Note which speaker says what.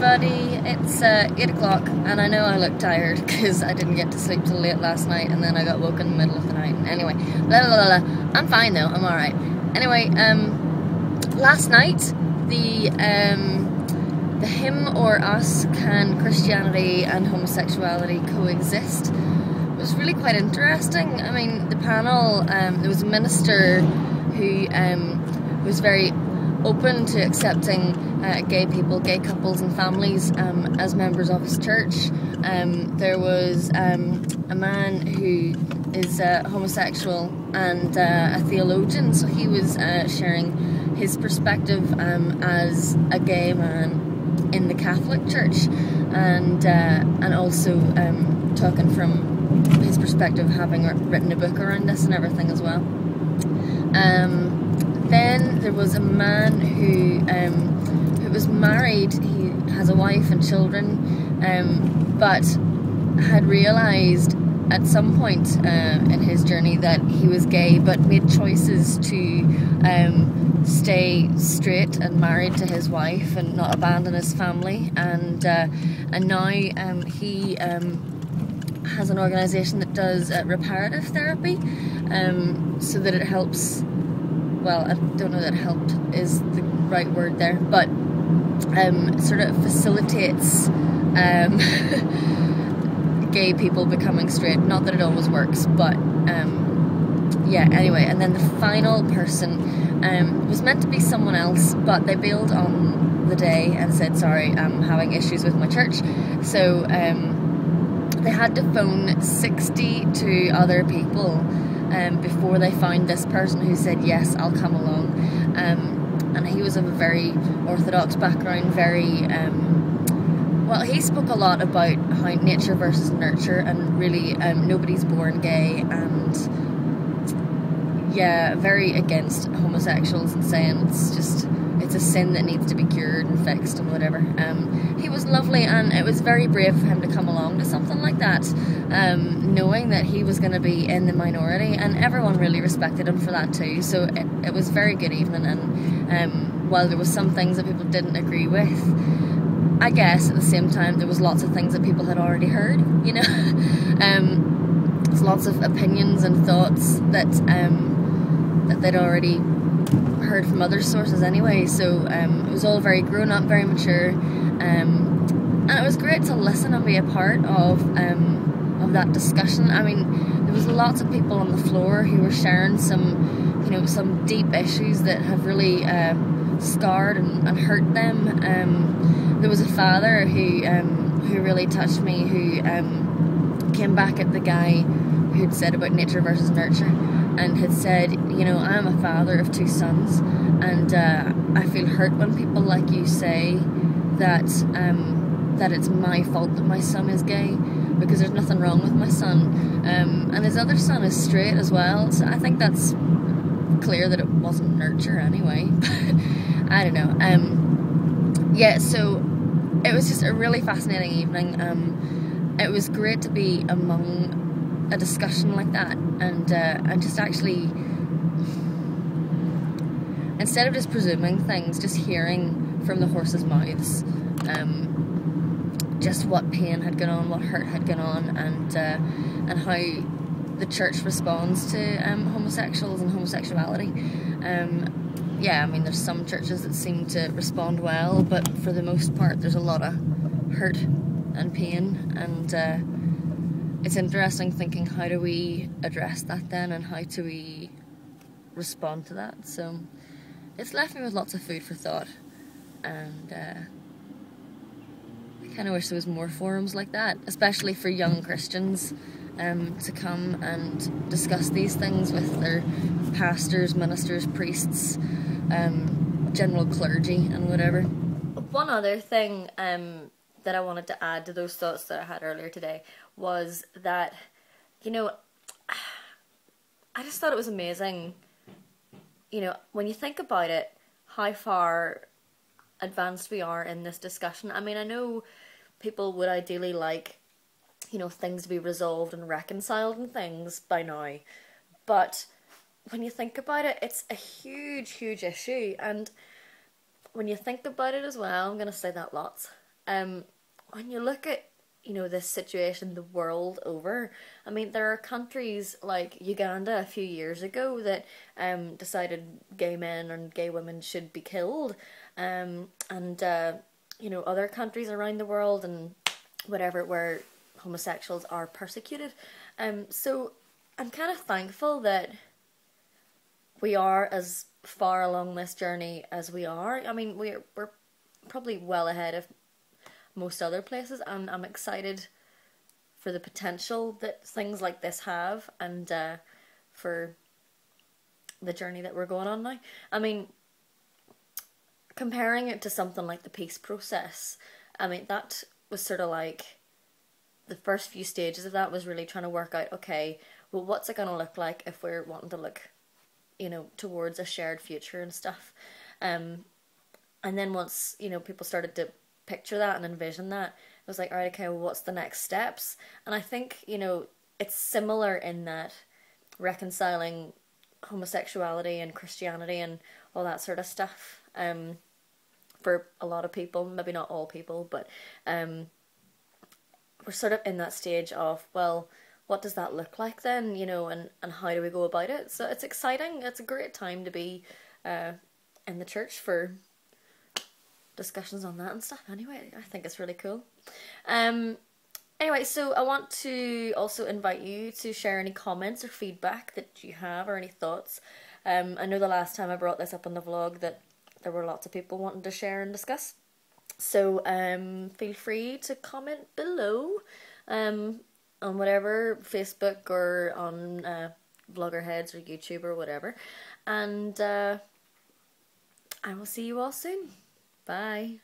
Speaker 1: everybody, it's 8 o'clock and I know I look tired because I didn't get to sleep till late last night and then I got woken in the middle of the night. Anyway, I'm fine though, I'm alright. Anyway, last night the hymn or us, can Christianity and homosexuality coexist, was really quite interesting. I mean, the panel, there was a minister who was very open to accepting gay people, gay couples and families as members of his church. There was a man who is homosexual and a theologian, so he was sharing his perspective as a gay man in the Catholic Church, and also talking from his perspective, having written a book around this and everything as well. Then there was a man who was married. He has a wife and children, but had realised at some point in his journey that he was gay, but made choices to stay straight and married to his wife and not abandon his family. And now he has an organisation that does reparative therapy, so that it helps. Well, I don't know that helped is the right word there, but sort of facilitates gay people becoming straight. Not that it always works, but yeah, anyway. And then the final person was meant to be someone else, but they bailed on the day and said, sorry, I'm having issues with my church. So they had to phone 62 other people before they found this person who said, yes, I'll come along. And he was of a very orthodox background, very well, he spoke a lot about how nature versus nurture, and really nobody's born gay, and yeah, very against homosexuals and saying it's a sin that needs to be cured and fixed and whatever. He was lovely, and it was very brave of him to come along to something like that, knowing that he was going to be in the minority, and everyone really respected him for that too. So it was a very good evening, and while there was some things that people didn't agree with, I guess at the same time there was lots of things that people had already heard, you know. There's lots of opinions and thoughts that that they'd already heard from other sources anyway, so it was all very grown up, very mature, and it was great to listen and be a part of that discussion. I mean, there was lots of people on the floor who were sharing some, you know, some deep issues that have really scarred and hurt them. There was a father who really touched me, who came back at the guy who'd said about nature versus nurture, and had said, you know, I'm a father of 2 sons, and I feel hurt when people like you say that that it's my fault that my son is gay, because there's nothing wrong with my son, and his other son is straight as well. So I think that's clear that it wasn't nurture anyway. But I don't know. Yeah, so it was just a really fascinating evening. It was great to be among a discussion like that, and just actually, instead of just presuming things, just hearing from the horses' mouths just what pain had gone on, what hurt had gone on, and how the church responds to homosexuals and homosexuality. Yeah, I mean, there's some churches that seem to respond well, but for the most part there's a lot of hurt and pain, and it's interesting thinking, how do we address that then, and how do we respond to that? So it's left me with lots of food for thought, and I kind of wish there was more forums like that, especially for young Christians, to come and discuss these things with their pastors, ministers, priests, general clergy and whatever. One other thing that I wanted to add to those thoughts that I had earlier today was that, you know, I just thought it was amazing, you know, when you think about it, how far advanced we are in this discussion. I mean, I know people would ideally like, you know, things to be resolved and reconciled and things by now, but when you think about it, it's a huge, huge issue. And when you think about it as well, I'm going to say that lots, when you look at, you know, this situation the world over, I mean, there are countries like Uganda a few years ago that decided gay men and gay women should be killed, and you know, other countries around the world and whatever where homosexuals are persecuted. So I'm kind of thankful that we are as far along this journey as we are. I mean, we're probably well ahead of most other places, and I'm excited for the potential that things like this have, and for the journey that we're going on now. I mean, comparing it to something like the peace process, I mean, that was sort of like the first few stages of that was really trying to work out, okay, well, what's it going to look like if we're wanting to look, you know, towards a shared future and stuff. And then once, you know, people started to picture that and envision that, it was like, all right, okay, well, what's the next steps? And I think, you know, it's similar in that reconciling homosexuality and Christianity and all that sort of stuff, for a lot of people, maybe not all people, but we're sort of in that stage of, well, what does that look like then, you know, and how do we go about it? So it's exciting. It's a great time to be in the church for discussions on that and stuff. Anyway, I think it's really cool. Anyway, so I want to also invite you to share any comments or feedback that you have or any thoughts. I know the last time I brought this up on the vlog that there were lots of people wanting to share and discuss. So feel free to comment below on whatever, Facebook or on Vloggerheads or YouTube or whatever. And I will see you all soon. Bye.